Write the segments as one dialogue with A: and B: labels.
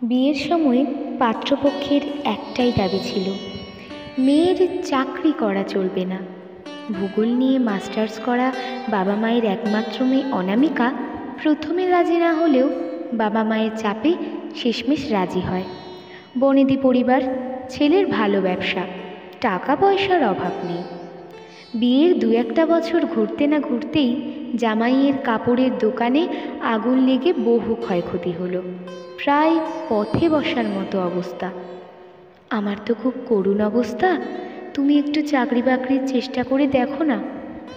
A: বিয়ের সময় পাত্রপক্ষের একটাই দাবি ছিল, মেয়ের চাকরি করা চলবে না। ভূগোল নিয়ে মাস্টার্স করা বাবা মায়ের একমাত্র মেয়ে অনামিকা প্রথমে রাজি না হলেও বাবা মায়ের চাপে শেষমেশ রাজি হয়। বনেদি পরিবার, ছেলের ভালো ব্যবসা, টাকা পয়সার অভাব নেই। বিয়ের 2-1 বছর ঘুরতে না ঘুরতেই জামাইয়ের কাপড়ের দোকানে আগুন লেগে বহু ক্ষয়ক্ষতি হলো, প্রায় পথে বসার মতো অবস্থা। আমার তো খুব করুণ অবস্থা, তুমি একটু চাকরি বাকরির চেষ্টা করে দেখো না,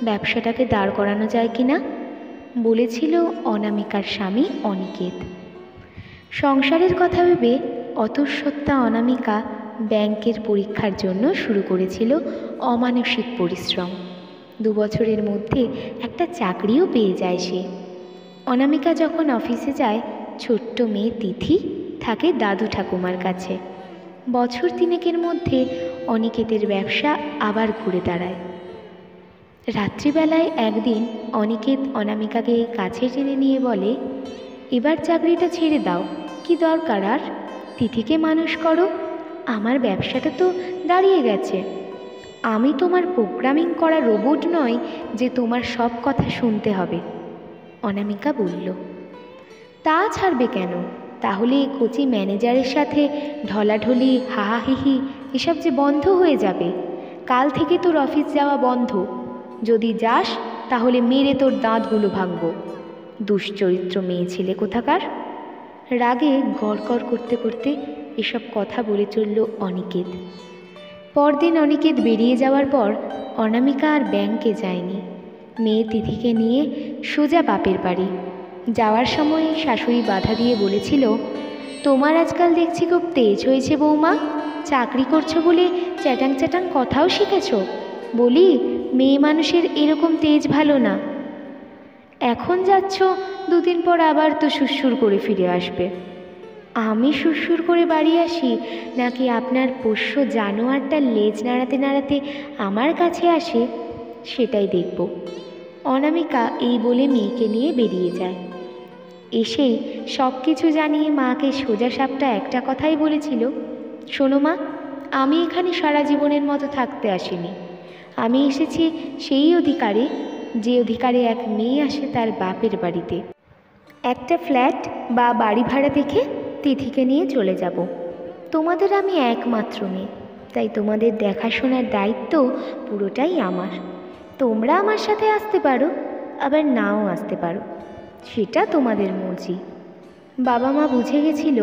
A: ব্যবসাটাকে দাঁড় করানো যায় কি না, বলেছিল অনামিকার স্বামী অনিকেত। সংসারের কথা ভেবে অতঃসত্ত্বা অনামিকা ব্যাংকের পরীক্ষার জন্য শুরু করেছিল অমানসিক পরিশ্রম। 2 বছরের মধ্যে একটা চাকরিও পেয়ে যায় সে। অনামিকা যখন অফিসে যায়, ছোট্ট মেয়ে তিথি থাকে দাদু ঠাকুমার কাছে। বছর 3 মধ্যে অনিকেতের ব্যবসা আবার ঘুরে দাঁড়ায়। রাত্রিবেলায় একদিন অনিকেত অনামিকাকে কাছে টেনে নিয়ে বলে, এবার চাকরিটা ছেড়ে দাও, কি দরকার আর, তিথিকে মানুষ করো, আমার ব্যবসাটা তো দাঁড়িয়ে গেছে। আমি তোমার প্রোগ্রামিং করা রোবট নয় যে তোমার সব কথা শুনতে হবে। অনামিকা বলল, তা ছাড়বে কেন, তাহলে কোচি ম্যানেজারের সাথে ঢলাঢলি হাহাহিহি এসব যে বন্ধ হয়ে যাবে। কাল থেকে তোর অফিস যাওয়া বন্ধ, যদি যাস তাহলে মেরে তোর দাঁতগুলো ভাঙব। দুশ্চরিত্র মেয়ে ছেলে কোথাকার। রাগে গড়গড় করতে করতে এসব কথা বলে চলল অনিকেত। পরদিন অনিকেত বেরিয়ে যাওয়ার পর অনামিকা আর ব্যাংকে যায়নি। মেয়ে তিথিকে নিয়ে সোজা বাপের বাড়ি। যাওয়ার সময় শাশুড়ি বাধা দিয়ে বলেছিল, তোমার আজকাল দেখছি খুব তেজ হয়েছে বৌমা, চাকরি করছো বলে চ্যাটাং চ্যাটাং কথাও শিখেছ। বলি, মেয়ে মানুষের এরকম তেজ ভালো না। এখন যাচ্ছ, 2 দিন পর আবার তো সুরসুর করে ফিরে আসবে। আমি সুরসুর করে বাড়ি আসি, নাকি আপনার পোষ্য জানোয়ারটা লেজ নাড়াতে নাড়াতে আমার কাছে আসে, সেটাই দেখব। অনামিকা এই বলে মেয়েকে নিয়ে বেরিয়ে যায়। এসেই সব কিছু জানিয়ে মাকে সোজা সাপটা একটা কথাই বলেছিল, শোনো মা, আমি এখানে সারা জীবনের মতো থাকতে আসিনি। আমি এসেছি সেই অধিকারে যে অধিকারে এক মেয়ে আসে তার বাপের বাড়িতে। একটা ফ্ল্যাট বা বাড়ি ভাড়া দেখে তিথিকে নিয়ে চলে যাব। তোমাদের আমি একমাত্র মেয়ে, তাই তোমাদের দেখাশোনার দায়িত্ব পুরোটাই আমার। তোমরা আমার সাথে আসতে পারো, আবার নাও আসতে পারো, সেটা তোমাদের মর্জি। বাবা মা বুঝে গেছিল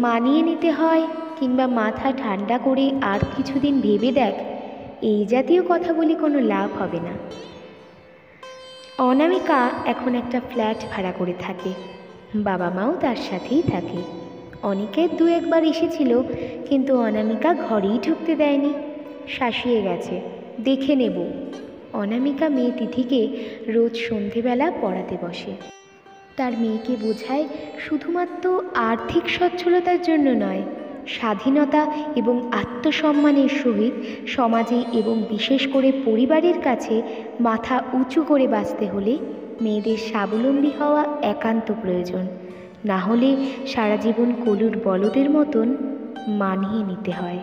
A: মানিয়ে নিতে হয় কিংবা মাথা ঠান্ডা করে আর কিছুদিন ভেবে দেখ, এই জাতীয় কথা বলে কোনো লাভ হবে না। অনামিকা এখন একটা ফ্ল্যাট ভাড়া করে থাকে, বাবা মাও তার সাথেই থাকে। অনিকেত 2-1 বার এসেছিল, কিন্তু অনামিকা ঘরেই ঢুকতে দেয়নি, শাসিয়ে গেছে, দেখে নেব। অনামিকা মেয়ে তিথিকে রোজ সন্ধেবেলা পড়াতে বসে। তার মেয়েকে বোঝায় শুধুমাত্র আর্থিক সচ্ছলতার জন্য নয়, স্বাধীনতা এবং আত্মসম্মানের সহিত সমাজে এবং বিশেষ করে পরিবারের কাছে মাথা উঁচু করে বাঁচতে হলে মেয়েদের স্বাবলম্বী হওয়া একান্ত প্রয়োজন, না হলে সারা জীবন কলুর বলদের মতন মানিয়ে নিতে হয়।